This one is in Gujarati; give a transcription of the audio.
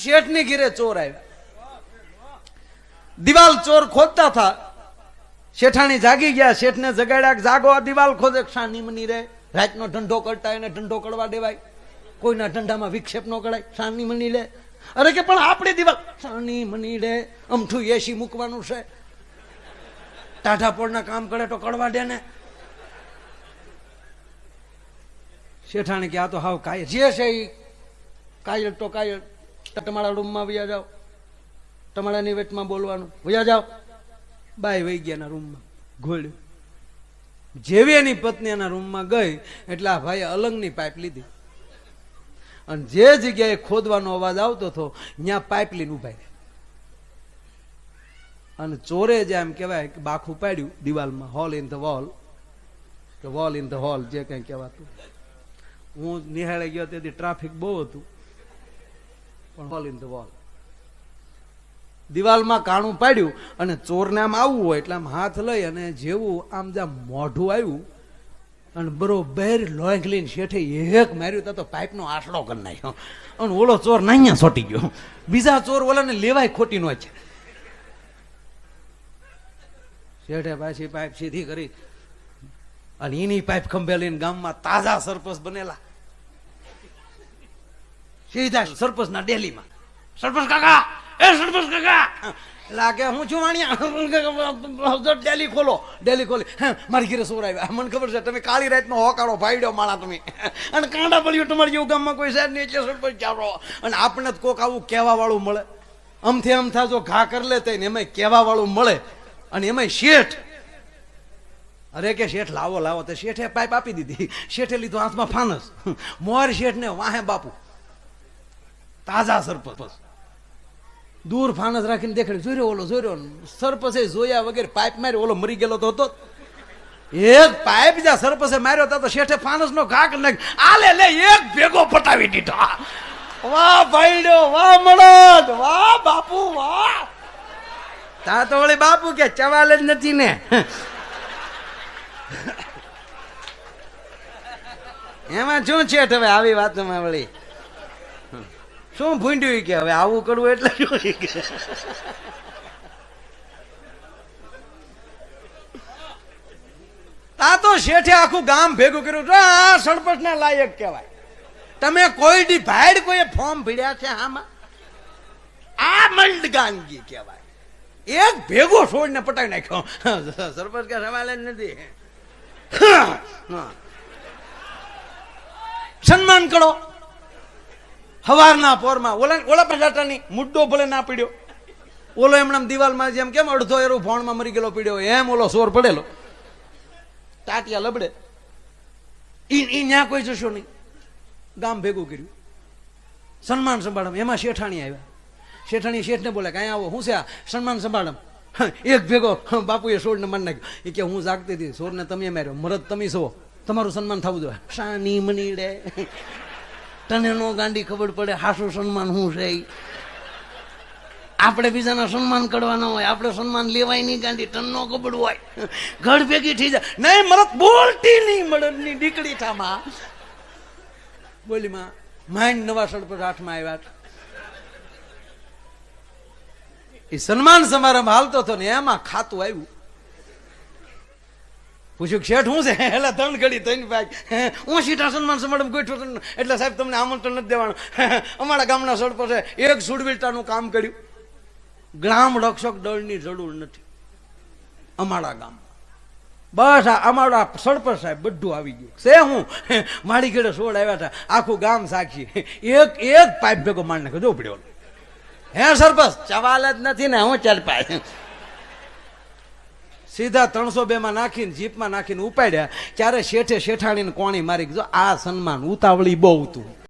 શેઠની ઘીરે ચોર આવ્યા. દિવાલ ચોર ખોદતા હતા. શેઠાણી જાગી ગયા. શેઠને જગાડ્યા, જાગો, આ દિવાલ ખોદે. શાની મની રે, રાતનો ધંધો કરતા એને ધંધો કરવા દેવાય? કોઈના ધંધામાં વિક્ષેપ નો કરાય. શાની મની લે. અરે કે પણ આપણી દિવાલ. શાની મની રે, અમથું એસી મૂકવાનું છે, ટાઢા પોળના કામ કરે તો કડવા દે ને. શેઠાણી કે આ તો હાવ કાયર જે છે એ કાયર તો કાયર. તમારા રૂમમાં વયા જાઓ, તમારાની વેટમાં બોલવાનું, વયા જાઓ. બાય વહી ગયા રૂમમાં, ઘોડ્યું. જેવી એની પત્ની એના રૂમમાં ગઈ એટલે આ ભાઈએ અલંગની પાઇપ લીધી અને જે જગ્યાએ ખોદવાનો અવાજ આવતો હતો ત્યાં પાઇપ લઈને ઉભા રહ્યા. અને ચોરે જે એમ કહેવાય કે બાખું પાડ્યું દિવાલમાં, હોલ ઇન ધ વોલ, કે વોલ ઇન ધ હોલ, જે કઈ કહેવાતું. હું નિહાળે ગયો તેથી ટ્રાફિક બહુ હતું, પણ હોલ ઇન ધ વોલ. દિવાલમાં કાણું પાડ્યું અને ચોરને આમ આવવું હોય એટલે આમ હાથ લઈ અને જેવું આમ જ્યાં મોઢું આવ્યું અને બરોબર લોંગ લઈને શેઠે એક માર્યું તો પાઇપનો આસડો કરી નાખ્યો અને ઓલો ચોર નાઅહીંયા છોટી ગયો. બીજા ચોર ઓલાને લેવાય ખોટી નો છે. શેઠે પાછી પાઇપ સીધી કરી અને એની પાઇપ ખંભે લઈને ગામમાં તાજા સરપંચ બનેલા. સીધા સરપંચના ડેલીમાં, સરપંચ કાકા, એ સરપંચ કાકા. લાગે હું છું વાણિયા, ડેલી ખોલો. ડેલી ખોલી, મારી ઘરે ચોર આવ્યા. મને ખબર છે તમે કાળી રાતનો હોકાળો ભાઈડ્યો માણા તમે, અને કાંડા પડ્યું તમારી જેવું ગામમાં કોઈ સાહેબ નહીં, એટલે સરપંચ ચાલો. અને આપણે જ કોક આવું કહેવા વાળું મળે. અમથી અમથા જો ઘા કરી લે ને એમાં કહેવા વાળું મળે. અને એમાં શેઠ, અરે કે શેઠ લાવો લાવો, તો શેઠે પાઇપ આપી દીધી. શેઠે લીધું હાથમાં ફાનસ. મોર શેઠ ને વાહે બાપુ, તાજા સરપંચ. દૂર ફાનસ રાખીને દેખાડ્યું, જોઈ ઓલો જોઈ રહ્યો. સરપંચે જોયા વગેરે પાઇપ માર્યો, ઓલો મરી ગયેલો તો હતો. એક પાઇપ જ્યાં સરપંચે માર્યો હતો તો શેઠે ફાનસ નો ઘા કરી નાખ્યો. આલે લે એક ભેગો પટાવી દીધો. વાહ ભાઈડો, વાહ મળદ, વાહ બાપુ, વાહ. તા તો વળી બાપુ કે ચવાલ જ નથી ને. એમાં શું છે હવે આવી વાતમાં વળી શું ભૂંડ્યું કે હવે આવું કરવું એટલે શું. તા તો શેઠે આખું ગામ ભેગું કર્યું. આ સરપંચ ના લાયક કહેવાય. તમે કોઈ ડી ભાઈડ કોઈ ફોર્મ ભીડ્યા છે આમાં? આ મલડગાનગી કહેવાય. એક ભેગો છોડને પટાવી નાખ્યો. સરપંચ કે સવાલ જ નથી. સન્માન કરો. હવારના પોરમાં ઓલા પ્રજાતાની મુદ્દો ભલે ના પીડ્યો. ઓલો એમણે દિવાલમાં જેમ કેમ અડધો એરું ફોનમાં મરી ગયેલો પીડ્યો, એમ ઓલો સોર પડેલો ટાટિયા લબડે. ઈ ન્યા કોઈ જશો નહીં. ગામ ભેગું કર્યું, સન્માન સંભાળમ. એમાં શેઠાણી આવ્યા. શેઠાણી શેઠને બોલે કે અહીંયા આવો. હું છે આ સન્માન સંભાળમ. એક ભેગો બાપુએ સોરને મારી નાખ્યો. એ કે હું જાગતી હતી, સોરને તમે માર્યો, મરદ તમે છો, તમારું સન્માન થવું જોઈએ. શાની મની રે, તને નો ગાંડી ખબર પડે હાસું સન્માન શું છે. આપણે બીજાના સન્માન કરવાના હોય, આપણે સન્માન લેવાય નહીં ગાંડી, તને નો ખબર હોય. ઘર ભેગી થઈ જાય. નહીં મરદ બોલતી નહીં, મરદની દીકરી થામાં બોલી માં માઇન્ડ નવા સડપટ હાથમાં આવ્યા. એ સન્માન સમારંભ હાલતો હતો ને એમાં ખાતું આવ્યું. પૂછ્યું શેઠ શું છે? એટલે ત્રણ ઘડી થઈને ભાઈ હું સીધા સન્માન સમારંભ ગોઠવો એટલે સાહેબ તમને આમંત્રણ નથી દેવાનું. અમારા ગામના સરપંચે એક સુડવીરતાનું કામ કર્યું. ગ્રામ રક્ષક દળની જરૂર નથી અમારા ગામમાં. બસ અમારા સરપંચ સાહેબ બધું આવી ગયું છે. હું મારી ઘરે સોળ આવ્યા હતા, આખું ગામ સાક્ષી. એક પાઇપ ભેગો મારી નાખ્યો. જો પડ્યો. હે સરપંચ ચવાલ જ નથી ને, હું ચાલ પાય. સીધા 302 માં નાખીને જીપમાં નાખીને ઉપાડ્યા. ત્યારે શેઠે શેઠાણીને કોણી મારી. જો આ સન્માન ઉતાવળી બહુ હતું.